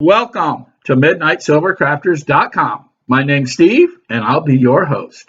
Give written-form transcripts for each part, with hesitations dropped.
Welcome to MidnightSilverCrafters.com. My name's Steve, and I'll be your host.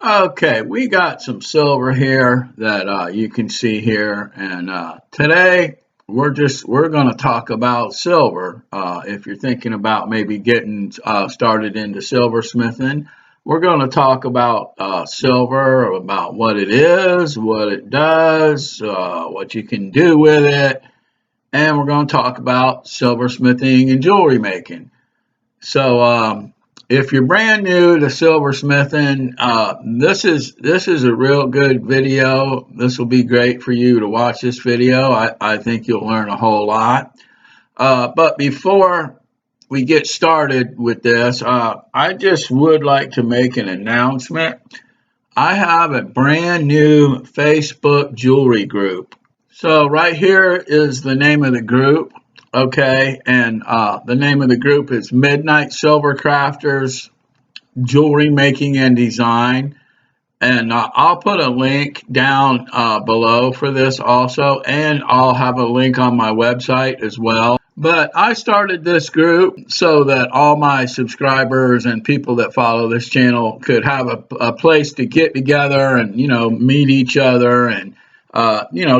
Okay, we got some silver here that you can see here, and today we're going to talk about silver. If you're thinking about maybe getting started into silversmithing, we're going to talk about silver, about what it is, what it does, what you can do with it, and we're going to talk about silversmithing and jewelry making. So, if you're brand new to silversmithing, this is a real good video. This will be great for you to watch this video. I think you'll learn a whole lot. But before we get started with this, I just would like to make an announcement. I have a brand new Facebook jewelry group. So right here is the name of the group. Okay, and the name of the group is Midnight Silver Crafters Jewelry Making and Design. And I'll put a link down below for this also, and I'll have a link on my website as well. But I started this group so that all my subscribers and people that follow this channel could have a place to get together and, meet each other and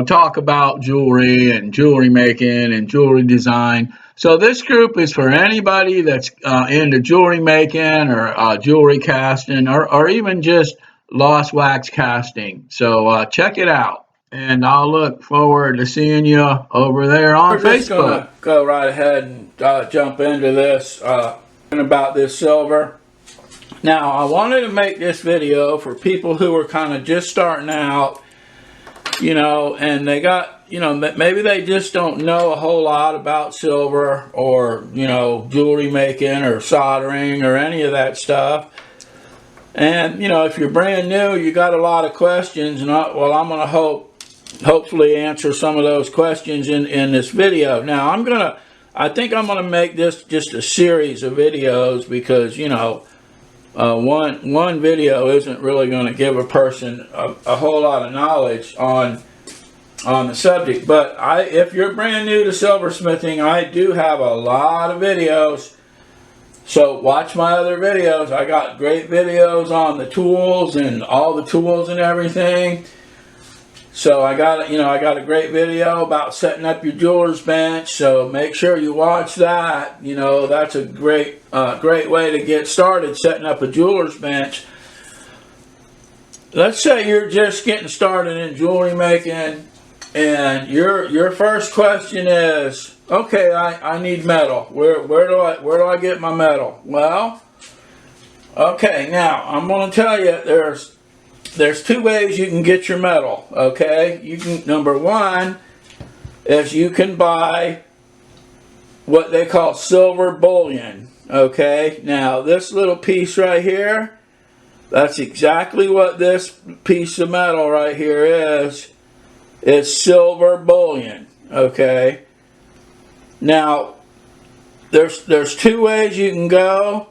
talk about jewelry and jewelry making and jewelry design. So this group is for anybody that's into jewelry making or jewelry casting or even just lost wax casting. So check it out. And I'll look forward to seeing you over there on Facebook. We're just going to go right ahead and jump into this about this silver. Now, I wanted to make this video for people who are kind of just starting out, and they got, maybe they just don't know a whole lot about silver or, jewelry making or soldering or any of that stuff. And, if you're brand new, you got a lot of questions, and I'm going to hopefully answer some of those questions in this video. Now, I think I'm going to make this just a series of videos because, one video isn't really going to give a person a whole lot of knowledge on the subject. But if you're brand new to silversmithing, I do have a lot of videos. So watch my other videos. I got great videos on the tools and all the tools and everything. So I got a great video about setting up your jeweler's bench. So make sure you watch that. That's a great way to get started setting up a jeweler's bench. Let's say you're just getting started in jewelry making, and your first question is, okay, I need metal. Where do I get my metal? Well, okay, now I'm going to tell you there's two ways you can get your metal. Okay, number one is you can buy what they call silver bullion. Okay, now this little piece right here, that's exactly what this piece of metal right here is. It's silver bullion. Okay. Now, there's two ways you can go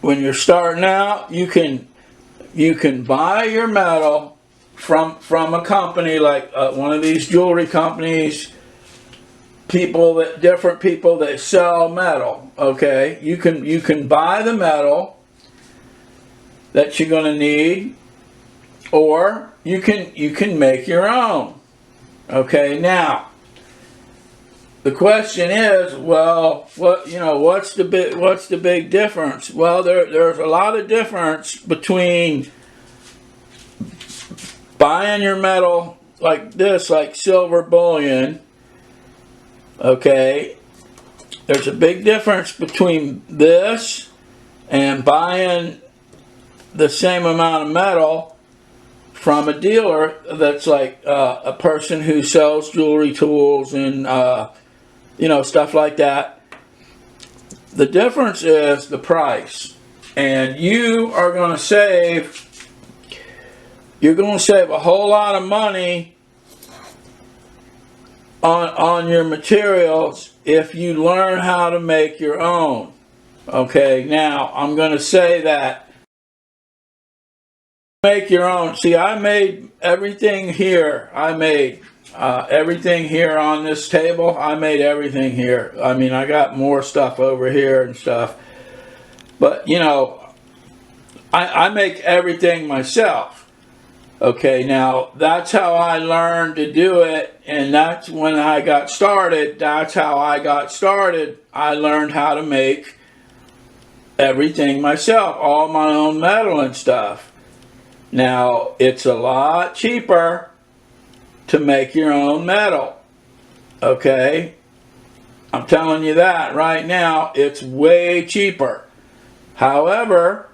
when you're starting out. You can buy your metal from a company like one of these jewelry companies, different people that sell metal. Okay, you can buy the metal that you're going to need, or you can make your own. Okay, now the question is, well, what's the big difference? Well, there's a lot of difference between buying your metal like this, like silver bullion. Okay, there's a big difference between this and buying the same amount of metal from a dealer that's like a person who sells jewelry tools and stuff like that. The difference is the price, and you are going to save you're going to save a whole lot of money on your materials if you learn how to make your own. Okay, now I'm going to say that make your own. See, I made everything here. I made everything here on this table. I made everything here. I mean, I got more stuff over here and stuff. But, you know, I make everything myself. Okay, now that's how I learned to do it, and that's when I got started. That's how I got started. I learned how to make everything myself, all my own metal and stuff. Now, it's a lot cheaper to make your own metal. Okay? I'm telling you that right now, it's way cheaper. However,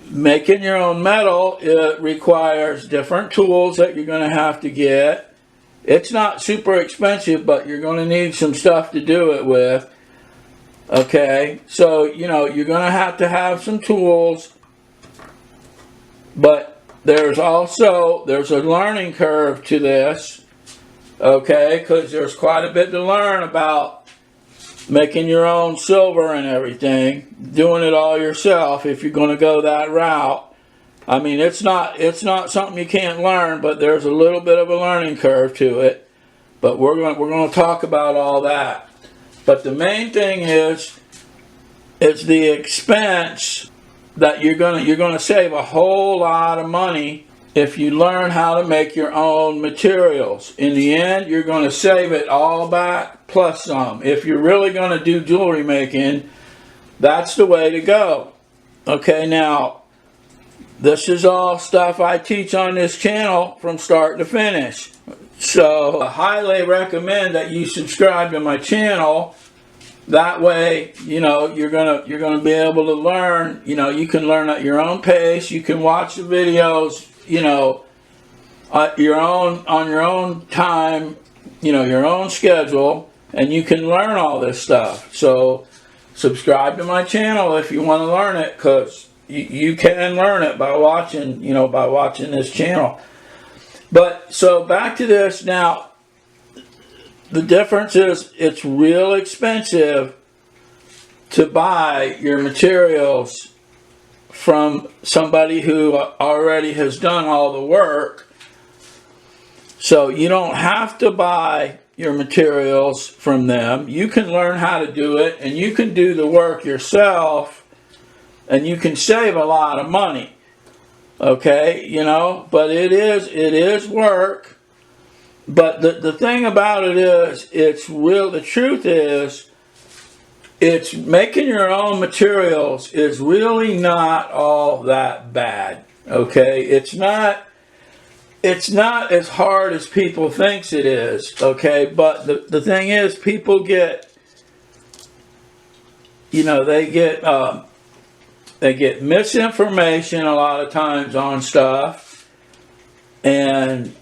making your own metal, it requires different tools that you're going to have to get. It's not super expensive, but you're going to need some stuff to do it with. Okay, so, you know, you're going to have some tools, but there's a learning curve to this. Okay, because there's quite a bit to learn about making your own silver and everything, doing it all yourself if you're going to go that route. I mean, it's not something you can't learn, but there's a little bit of a learning curve to it. But we're going to talk about all that. But the main thing is the expense that you're going to save a whole lot of money if you learn how to make your own materials. In the end, you're going to save it all back plus some. If you're really going to do jewelry making, that's the way to go. Okay, now, this is all stuff I teach on this channel from start to finish. So, I highly recommend that you subscribe to my channel. That way, you know, you're gonna be able to learn. You know, you can learn at your own pace. You can watch the videos, you know, on your own time, you know, your own schedule, and you can learn all this stuff. So subscribe to my channel if you want to learn it, because you can learn it by watching, you know, by watching this channel. But so back to this now. The difference is it's real expensive to buy your materials from somebody who already has done all the work. So you don't have to buy your materials from them. You can learn how to do it, and you can do the work yourself, and you can save a lot of money. Okay, you know, but it is work. But the thing about it is, the truth is, it's making your own materials is really not all that bad. Okay, it's not as hard as people thinks it is. Okay, but the thing is, people get, you know, they get misinformation a lot of times on stuff, and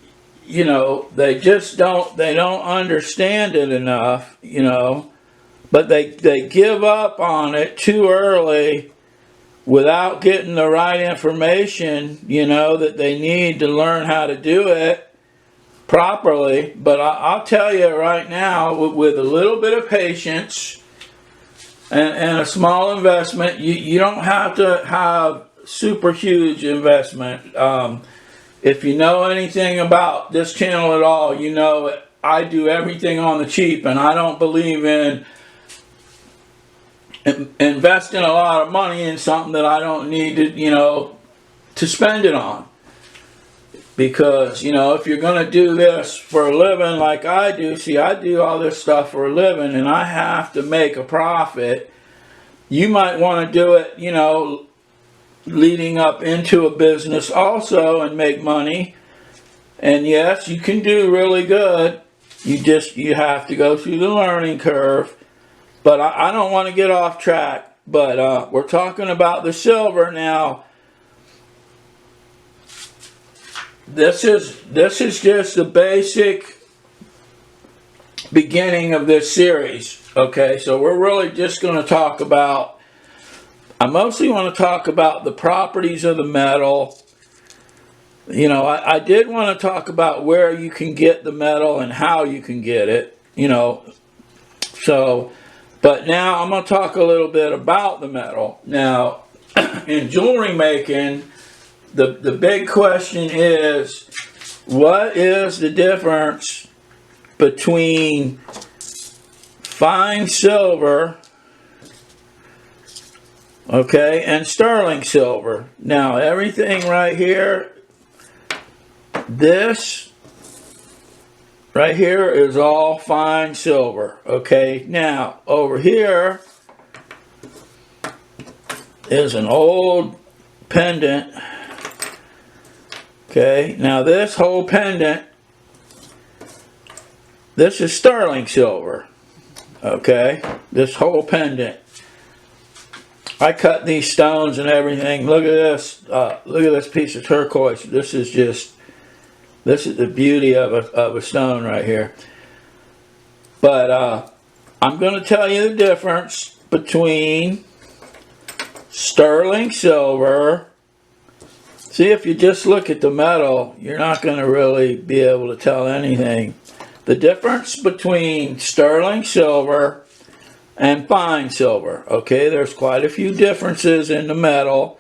you know, they don't understand it enough, you know, but they give up on it too early without getting the right information, you know, that they need to learn how to do it properly. But I'll tell you right now, with a little bit of patience and a small investment, you don't have to have super huge investment. If you know anything about this channel at all, you know I do everything on the cheap, and I don't believe in investing a lot of money in something that I don't need to, you know, to spend it on. Because, you know, if you're going to do this for a living like I do, see, I do all this stuff for a living, and I have to make a profit. You might want to do it, you know, leading up into a business also and make money. And yes, you can do really good. You have to go through the learning curve. But I don't want to get off track. But we're talking about the silver now. This is just the basic beginning of this series. Okay, so we're really just going to talk about I mostly want to talk about the properties of the metal. You know, I did want to talk about where you can get the metal and how you can get it, you know. So, but now I'm going to talk a little bit about the metal. Now, in jewelry making, the big question is, what is the difference between fine silver, okay, and sterling silver? Now, everything right here, this right here is all fine silver, okay? Now, over here is an old pendant, okay? Now, this whole pendant, this is sterling silver, okay? This whole pendant. I cut these stones and everything. Look at this. Look at this piece of turquoise. This is the beauty of a stone right here. But I'm going to tell you the difference between sterling silver. See, if you just look at the metal, you're not going to really be able to tell anything. The difference between sterling silver and fine silver. Okay, there's quite a few differences in the metal.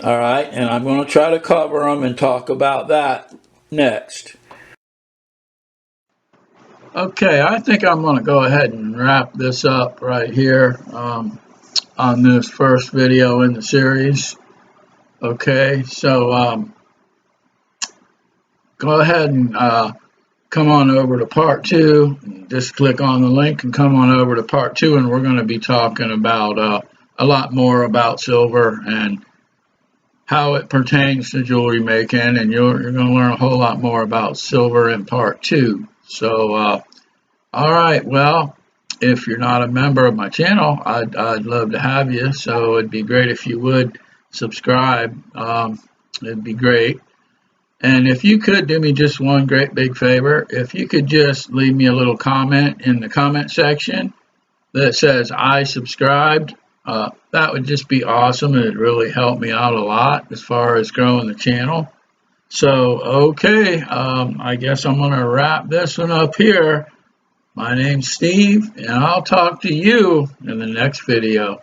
All right, and I'm going to try to cover them and talk about that next. Okay, I think I'm going to go ahead and wrap this up right here on this first video in the series. Okay, so go ahead and come on over to part 2. Just click on the link and come on over to part 2, and we're going to be talking about a lot more about silver and how it pertains to jewelry making, and you're going to learn a whole lot more about silver in part 2. So, all right, well, if you're not a member of my channel, I'd love to have you, so it'd be great if you would subscribe. It'd be great. And if you could do me just one great big favor, if you could just leave me a little comment in the comment section that says I subscribed, that would just be awesome, and it'd really help me out a lot as far as growing the channel. So, okay, I guess I'm going to wrap this one up here. My name's Steve, and I'll talk to you in the next video.